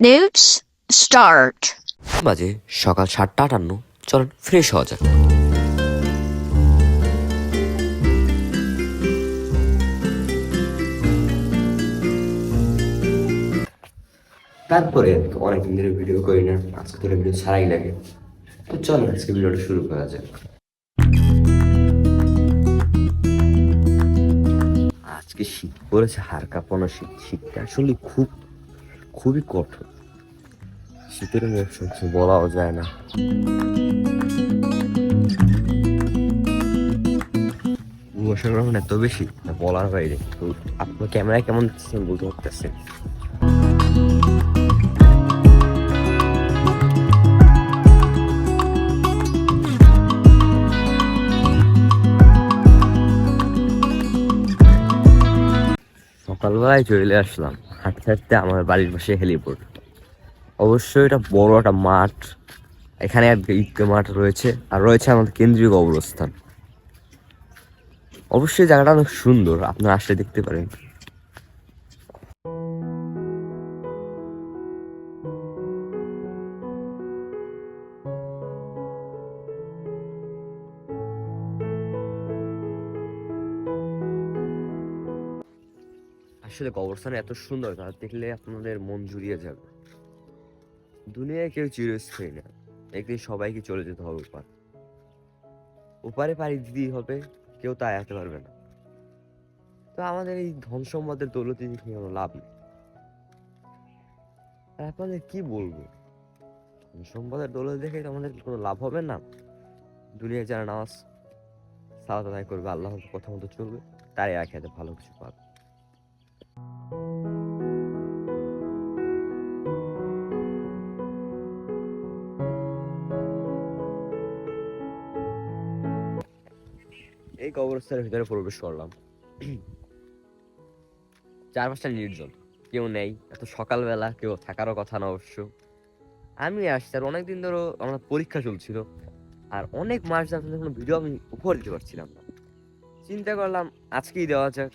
Let's start. বাজে সকাল 7:58। চলুন ফ্রেশ হওয়া যাক। তারপরে অনেকদিন ধরে ভিডিও করি না, আজকে ধরে ভিডিও ছাড়াই লাগে। তো চলো আজকে ভিডিওটা শুরু করা যাক। আজকে শীত পড়েছে, হাড় কাঁপানো শীত। শীতটা আসলে খুবই কঠোর। শীতের মৌসুম বলাও যায় না। কুয়াশার গ্রহণ এত বেশি বলার বাইরে। তো আপনার ক্যামেরায় কেমন দেখতেছেন বলতে পারতেছেন? সকালবেলায় চলে আসলাম হাঁটতে হাঁটতে আমার বাড়ির পাশে হেলিপোর্ট। অবশ্যই এটা বড় একটা মাঠ। এখানে ঈদগাহ মাঠ রয়েছে, আর রয়েছে আমাদের কেন্দ্রীয় কবরস্থান। অবশ্যই জায়গাটা অনেক সুন্দর, আপনারা আসলে দেখতে পারেন। আসলে কবরস্থান এত সুন্দর, তা দেখলে আপনাদের মন জুড়িয়ে যাবে। দুনিয়ায় কেউ চিরস্থায়ী না, একদিন সবাইকে চলে যেতে হবে ওপারে পাড়ি দিতেই হবে, কেউ তা আয়াতে পারবে না। তো আমাদের এই ধন সম্পদের দৌলতে কোনো লাভ নেই। আর আপনাদের কি বলবো, ধন সম্পদের দৌলত দেখে আমাদের কোনো লাভ হবে না। দুনিয়ায় যারা নামাজ সালাত আদায় করবে, আল্লাহর কথা মতো চলবে, তারাই আখিরাতে ভালো কিছু পাবে। এই কবরস্থানের ভিতরে প্রবেশ করলাম। চারপাশটা নির্জন, কেউ নেই। এত সকালবেলা কেউ থাকারও কথা না অবশ্য। আমি আসছি, আর অনেকদিন ধরে আমার পরীক্ষা চলছিল, আর অনেক মাস ধরে কোনো ভিডিও আমি উপহার দিতে পারছিলাম না। চিন্তা করলাম আজকেই দেওয়া যাক,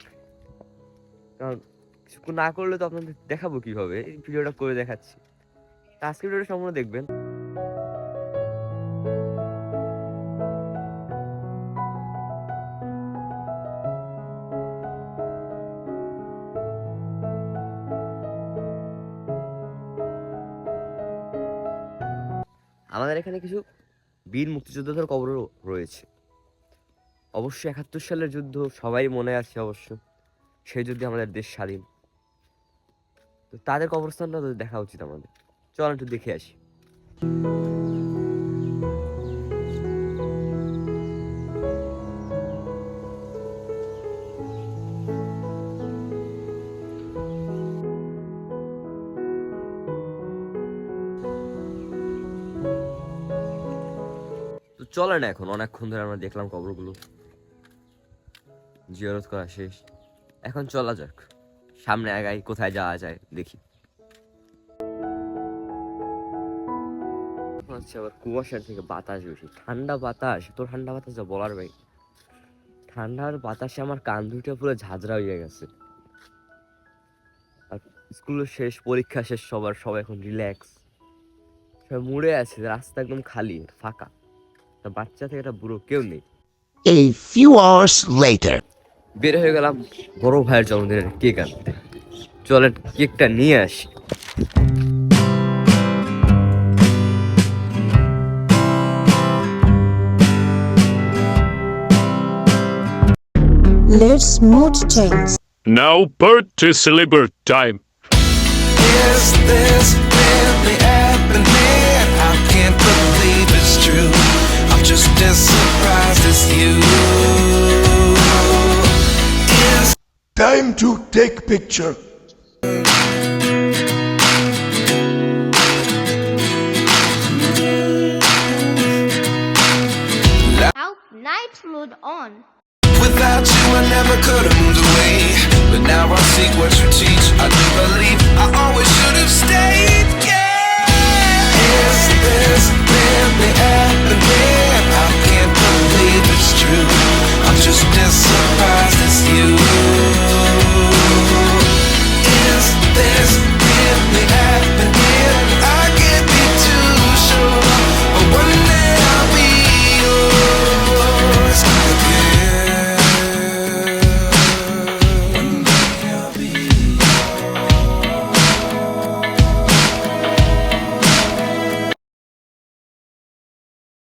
কারণ কিছু না করলে তো আপনাদের দেখাবো কিভাবে। এই ভিডিওটা করে দেখাচ্ছি। আজকে ভিডিওটা সম্পূর্ণ দেখবেন। আমাদের এখানে কিছু বীর মুক্তিযোদ্ধাদের কবরও রয়েছে। অবশ্যই ৭১ সালের যুদ্ধ সবাই মনে আছে অবশ্য, সেই যুদ্ধে আমাদের দেশ স্বাধীন। তো তাদের কবরস্থানটা তো দেখা উচিত আমাদের। চল একটু দেখে আসি। তো চলে না, এখন অনেকক্ষণ ধরে আমরা দেখলাম কবরগুলো, জিয়ারত করা শেষ। এখন চলা যাক, সামনে আগাই, কোথায় যাওয়া যায় দেখি। আবার কুয়াশার থেকে বাতাস বেশি, ঠান্ডা বাতাস, তো ঠান্ডা বাতাস যা বলার ভাই। ঠান্ডার বাতাসে আমার কান দুটো পুরো ঝাঁঝরা হয়ে গেছে। আর স্কুলের শেষ, পরীক্ষা শেষ, সবাই এখন রিল্যাক্স, সবাই মুড়ে আছে। রাস্তা একদম খালি ফাঁকা, বাচ্চা থেকে একটা বুড়ো কেউ নেই। A few hours later. বের হয়ে গেলাম বড় ভাইয়ের জন্মদিনের কেক আনতে। চলেন কেকটা নিয়ে আসি। Let's mood change. Now birthday celebrate time. Is this really happening? I can't believe it's true. I'm just as surprised as you. Is Time to take picture. Help night mode on. without you I never could have moved away. But now I see what you teach. I do believe I always should have stayed. Yeah. Is this really happening?